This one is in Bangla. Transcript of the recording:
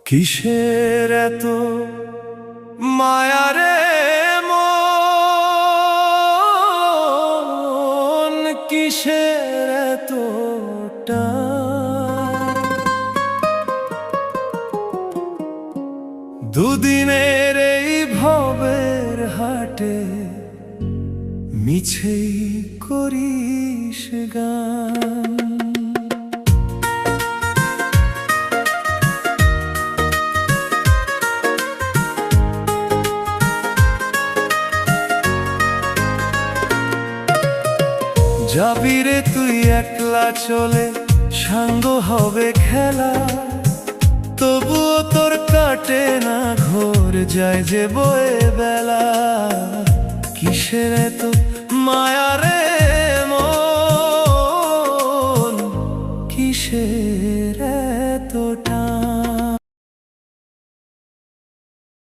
কিসের এত মায়া রে মন, কিসের এত টান? দুদিনের এই ভবের হাটে মিছেই করিস গান। যাবি রে তুই একলা চলে, সাঙ্গ হবে খেলা, তবুও তোর কাটে না ঘোর, যায় যে বয়ে বেলা। কিসের এত মায়া রে